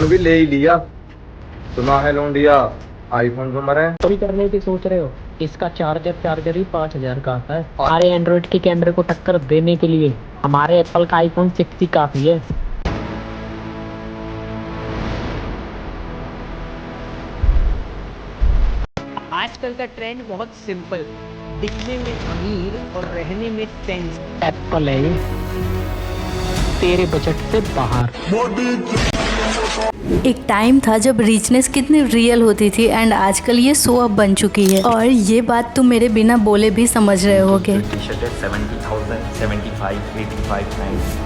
IPhone भी ले ही लिया। सुना है लौंडिया, आईफोन को मरे। चोरी करने की सोच रहे हो? इसका चार्जर ही 5,000 का आता है। हमारे एंड्रॉइड के कैमरे को टक्कर देने के लिए हमारे एप्पल का आईफोन 60 काफी है। आजकल का ट्रेंड बहुत सिंपल, दिखने में अमीर और रहने में सेंस। एप्पल है ये, तेरे बजट से बाहर। एक टाइम था जब रिचनेस कितनी रियल होती थी एंड आजकल ये शो ऑफ बन चुकी है। और ये बात तुम मेरे बिना बोले भी समझ रहे होगे।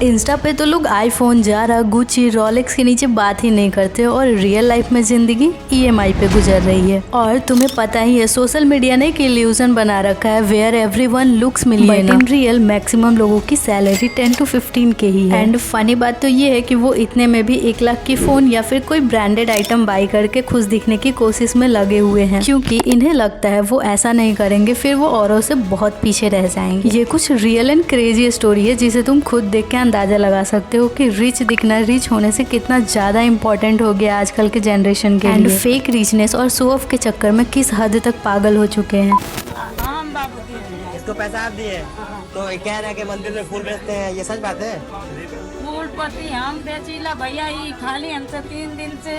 इंस्टा पे तो लोग आईफोन, जारा, गुची, रोलेक्स के नीचे बात ही नहीं करते और रियल लाइफ में जिंदगी EMI पे गुजर रही है। और तुम्हें पता ही है सोशल मीडिया ने एक इल्यूजन बना रखा है where everyone looks millionaire, but in real maximum लोगों की सैलरी 10 to 15 के ही है। एंड फनी बात तो ये है कि वो इतने में भी 1 लाख की फोन या फिर कोई ब्रांडेड आइटम बाई करके खुश दिखने की कोशिश में लगे हुए हैं, क्योंकि इन्हें लगता है वो ऐसा नहीं करेंगे फिर वो औरों से बहुत पीछे रह जाएंगे। ये कुछ रियल एंड क्रेजी स्टोरी है जिसे तुम खुद देख के अंदाजा लगा सकते हो कि रिच दिखना, रिच होने से कितना ज्यादा इम्पोर्टेंट हो गया आजकल के जनरेशन के लिए। फेक रिचनेस और शो ऑफ के चक्कर में किस हद तक पागल हो चुके हैं। इसको पैसा आप दिए तो कह रहे हैं कि मंदिर में फूल बेचते हैं, ये सच बात है? फूल पत्ती हम बेचीला भैया, ही खाली हमसे 3 दिन से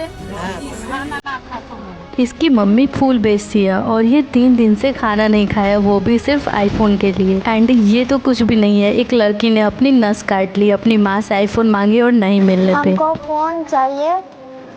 खाना ना खाता हूँ। इसकी मम्मी फूल बेचती है और ये 3 दिन से खाना नहीं खाया, वो भी सिर्फ आईफोन के लिए। एंड ये तो कुछ भी नहीं है, एक लड़की ने अपनी नस काट ली अपनी माँ से आईफोन मांगे और नहीं मिलने पे। हमको फोन चाहिए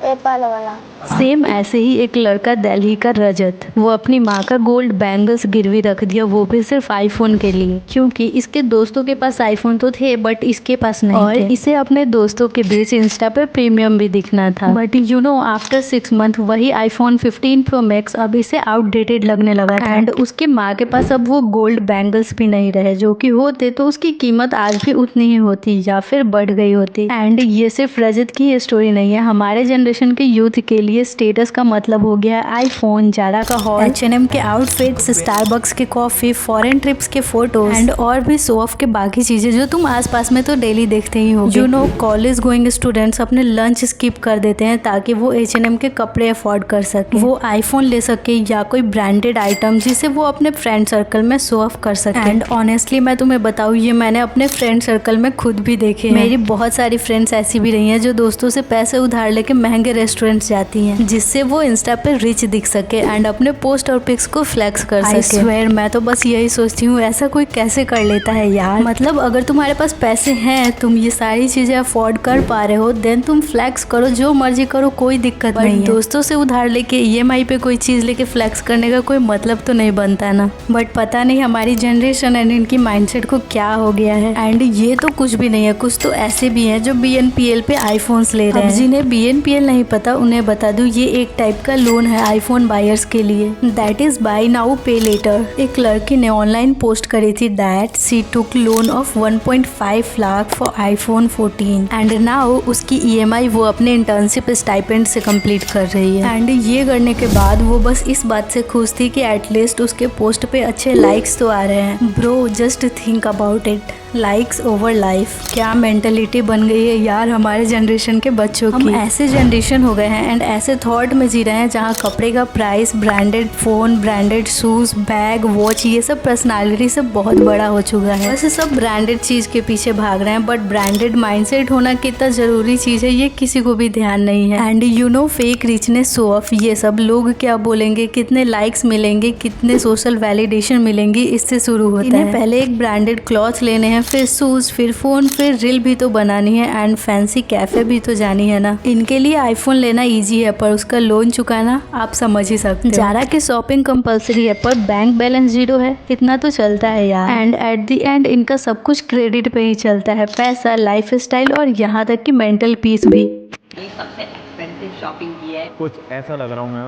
एप्पल वाला। सेम ऐसे ही एक लड़का दिल्ली का रजत, वो अपनी माँ का गोल्ड बैंगल्स गिरवी रख दिया, वो भी सिर्फ आईफोन के लिए, क्योंकि इसके दोस्तों के पास आईफोन तो थे बट इसके पास नहीं और थे। इसे अपने दोस्तों के बीच इंस्टा पे प्रीमियम भी दिखना था, but you know after 6 month वही आईफोन 15 प्रो मैक्स अब इसे आउटडेटेड लगने लगा था। एंड उसके माँ के पास अब वो गोल्ड बैंगल्स भी नहीं रहे, जो कि होते तो उसकी कीमत आज भी उतनी ही होती या फिर बढ़ गई होती। एंड ये सिर्फ रजत की स्टोरी नहीं है, हमारे जनरेशन के यूथ के लिए स्टेटस का मतलब हो गया आईफोन, जारा का हॉल, H&M के आउटफिट्स, स्टारबक्स के कॉफी, फॉरेन ट्रिप्स के फोटोज एंड और भी शो ऑफ के बाकी चीजें जो तुम आसपास में तो डेली देखते ही हो। You know college going students अपने लंच स्किप कर देते हैं ताकि वो H&M के कपड़े अफोर्ड कर सके, वो आईफोन ले सके या कोई ब्रांडेड आइटम जिसे वो अपने फ्रेंड सर्कल में शो ऑफ कर सके। एंड ऑनेस्टली मैं तुम्हें बताऊँ, ये मैंने अपने फ्रेंड सर्कल में खुद भी देखे हैं। मेरी बहुत सारी फ्रेंड्स ऐसी भी रही हैं जो दोस्तों से पैसे उधार लेके महंगे रेस्टोरेंट्स जाती हैं जिससे वो इंस्टा पे रिच दिख सके एंड अपने पोस्ट और पिक्स को फ्लेक्स कर सके। I swear, मैं तो बस यही सोचती हूँ ऐसा कोई कैसे कर लेता है यार। मतलब अगर तुम्हारे पास पैसे हैं, तुम ये सारी चीजें अफोर्ड कर पा रहे हो, देन तुम फ्लेक्स करो, जो मर्जी करो, कोई दिक्कत नहीं है। दोस्तों से उधार लेके EMI पे कोई चीज लेके फ्लेक्स करने का कोई मतलब तो नहीं बनता ना। बट पता नहीं हमारी जनरेशन एंड इनकी माइंडसेट को क्या हो गया है। एंड ये तो कुछ भी नहीं है, कुछ तो ऐसे भी हैं जो BNPL पे आईफोन्स ले रहे हैं। जिन्हें BNPL नहीं पता उन्हें बता दूं, ये एक टाइप का लोन है आईफोन बायर्स के लिए, दैट इज बाय नाउ पे लेटर। एक लड़की ने ऑनलाइन पोस्ट करी थी that she took loan of 1.5 lakh for iPhone 14 and now उसकी EMI वो अपने इंटर्नशिप स्टाइपेंड से कंप्लीट कर रही है। एंड ये करने के बाद वो बस इस बात से खुश थी कि एटलीस्ट उसके पोस्ट पे अच्छे लाइक्स तो आ रहे हैं। Bro just think about it, likes over life, क्या मेंटेलिटी बन गई है यार हमारे जनरेशन के बच्चों की। हम ऐसे जनरेशन हो गए हैं एंड ऐसे थॉट में जी रहे हैं जहाँ कपड़े का price, branded phone, branded shoes, bag, watch, ये सब पर्सनालिटी से बहुत बड़ा हो चुका है। वैसे सब ब्रांडेड चीज के पीछे भाग रहे हैं, बट ब्रांडेड माइंडसेट होना कितना जरूरी चीज है ये किसी को भी ध्यान नहीं है। And you know fake richness, show off, ये सब लोग क्या बोलेंगे, कितने लाइक्स मिलेंगे, कितने सोशल वैलिडेशन मिलेंगे, इससे शुरू होता है। पहले एक ब्रांडेड क्लॉथ लेने हैं, फिर शूज, फिर फोन, फिर रील भी तो बनानी है एंड फैंसी कैफे भी तो जानी है ना। इनके लिए आईफोन लेना इजी है पर उसका लोन चुकाना आप समझ ही सकते हो। जारा की शॉपिंग कंपलसरी है पर बैंक बैलेंस 0 है, इतना तो चलता है यार। एंड एट द एंड इनका सब कुछ क्रेडिट पे ही चलता है, पैसा, लाइफ स्टाइल और यहाँ तक कि मेंटल पीस भी। सबसे एक्सपेंसिव शॉपिंग की है। कुछ ऐसा लग रहा हूँ मैं,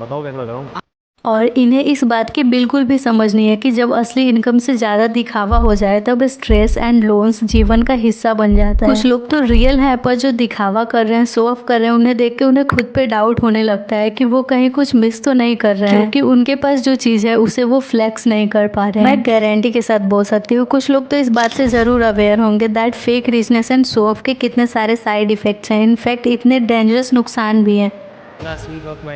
बताओ कैसा लग रहा हूँ। और इन्हें इस बात की बिल्कुल भी समझ नहीं है कि जब असली इनकम से ज़्यादा दिखावा हो जाए तब स्ट्रेस एंड लोन्स जीवन का हिस्सा बन जाता है। कुछ लोग तो रियल है पर जो दिखावा कर रहे हैं, शो ऑफ कर रहे हैं, उन्हें देख के उन्हें खुद पे डाउट होने लगता है कि वो कहीं कुछ मिस तो नहीं कर रहे हैं, क्योंकि उनके पास जो चीज़ है उसे वो फ्लेक्स नहीं कर पा रहे हैं। मैं गारंटी के साथ बोल सकती हूँ कुछ लोग तो इस बात से ज़रूर अवेयर होंगे that fake richness and show off के कितने सारे साइड इफेक्ट्स हैं, इनफैक्ट इतने डेंजरस नुकसान भी हैं। Last week of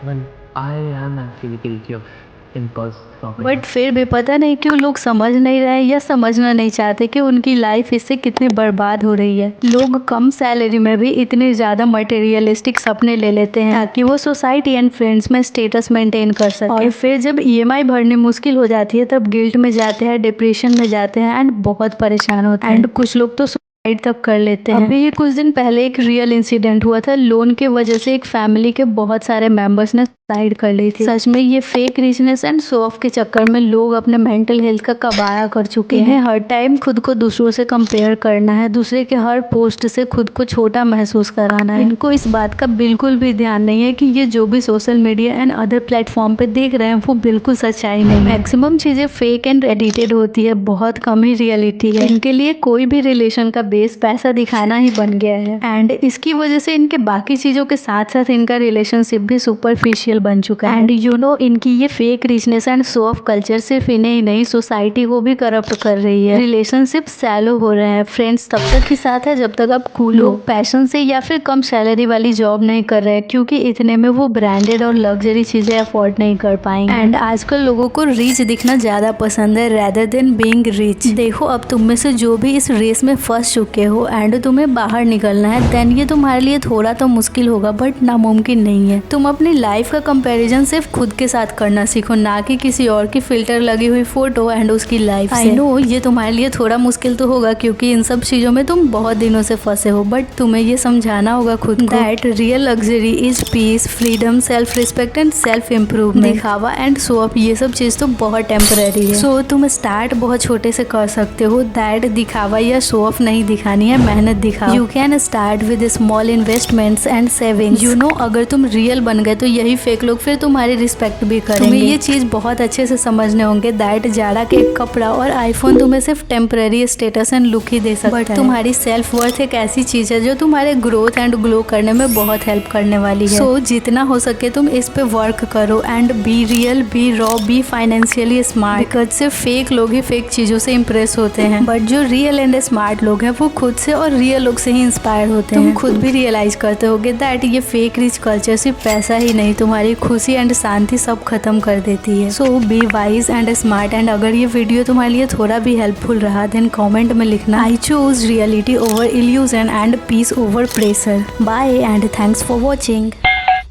when I am actually guilty of impulse shopping. But फिर भी पता नहीं क्यों लोग समझ नहीं रहे या समझना नहीं चाहते कि उनकी लाइफ इससे कितनी बर्बाद हो रही है। लोग कम सैलरी में भी इतने ज़्यादा मटेरियलिस्टिक सपने ले लेते हैं ताकि वो सोसाइटी एंड फ्रेंड्स में स्टेटस मेंटेन कर सके, और फिर जब EMI भरनी मुश्किल हो जाती है तब गिल्ट में जाते हैं, डिप्रेशन में जाते हैं एंड बहुत परेशान होते हैं। एंड कुछ लोग तो सुसाइड तक कर लेते हैं। अभी कुछ दिन पहले एक रियल इंसिडेंट हुआ था। लोन के वजह से एक फैमिली के बहुत सारे मेंबर्स ने सुसाइड कर ली थी। सच में ये fake richness and show off के चक्कर में लोग अपने मेंटल हेल्थ का कबाड़ा कर चुके हैं। हर टाइम खुद को दूसरों से कंपेयर करना है, दूसरे के हर पोस्ट से खुद को छोटा महसूस कराना है। इनको इस बात का बिल्कुल भी ध्यान नहीं है कि ये जो भी social media and other platform पे देख रहे हैं वो बिल्कुल सच्चाई नहीं है। मैक्सिमम चीजें फेक एंड एडिटेड होती है, बहुत कम ही रियलिटी है। इनके लिए कोई भी रिलेशन का बेस पैसा दिखाना ही बन गया है एंड इसकी वजह से इनके बाकी चीजों के साथ साथ इनका रिलेशनशिप भी सुपरफिशियल बन चुका है। एंड यू नो इनकी ये fake richness and show off culture सिर्फ इन्हें ही नहीं सोसाइटी को भी करप्ट कर रही है। रिलेशनशिप सैलो हो रहे हैं, फ्रेंड्स तब तक ही साथ है जब तक आप कूल हो, पैशन से या फिर कम सैलरी वाली जॉब नहीं कर रहे हैं क्योंकि इतने में वो ब्रांडेड और लग्जरी चीजें अफोर्ड नहीं कर पाएंगे। एंड आजकल लोगों को रिच दिखना ज्यादा पसंद है रेदर देन बीइंग रिच। देखो अब तुम में से जो भी इस रेस में फंस चुके हो एंड तुम्हें बाहर निकलना है, देन ये तुम्हारे लिए थोड़ा तो मुश्किल होगा बट नामुमकिन नहीं है। तुम अपनी लाइफ का कंपैरिजन सिर्फ खुद के साथ करना सीखो, ना कि किसी और की फिल्टर लगी हुई फोटो एंड उसकी लाइफ से। आई नो ये तुम्हारे लिए थोड़ा मुश्किल तो होगा क्योंकि इन सब चीजों में तुम बहुत दिनों से फंसे हो, बट तुम्हें ये समझाना होगा खुद को that real luxury is peace, freedom, self respect and self improvement. दिखावा एंड शो ऑफ ये सब चीज तो बहुत टेम्पररी है। सो तुम स्टार्ट बहुत छोटे से कर सकते हो दैट दिखावा या शो ऑफ नहीं दिखानी है, मेहनत दिखाओ। You can start with small investments and savings. You know अगर तुम रियल बन गए तो यही फेक लोग फिर तुम्हारी रिस्पेक्ट भी करेंगे। तुम्हें ये चीज बहुत अच्छे से समझने होंगे दैट जाड़ा के एक कपड़ा और आईफोन तुम्हें सिर्फ टेम्पररी स्टेटस एंड लुक ही दे सकता है, बट तुम्हारी सेल्फ वर्थ एक ऐसी चीज है जो तुम्हारे ग्रोथ एंड ग्लो करने में बहुत हेल्प करने वाली है। सो जितना हो सके तुम इस पे वर्क करो and be real, B raw, be financially smart. Because सिर्फ फेक लोग ही फेक चीजों से इम्प्रेस होते हैं, बट जो रियल एंड स्मार्ट लोग हैं वो खुद से और रियल लोग से ही इंस्पायर होते हैं। तुम खुद भी रियलाइज करते होगे दैट ये फेक रिच कल्चर सिर्फ पैसा ही नहीं तुम्हारी खुशी एंड शांति सब खत्म कर देती है। So be wise and smart. And अगर ये वीडियो तुम्हारे लिए थोड़ा भी हेल्पफुल रहा देन कमेंट में लिखना I choose reality over illusion and peace over pressure. Bye and thanks for watching.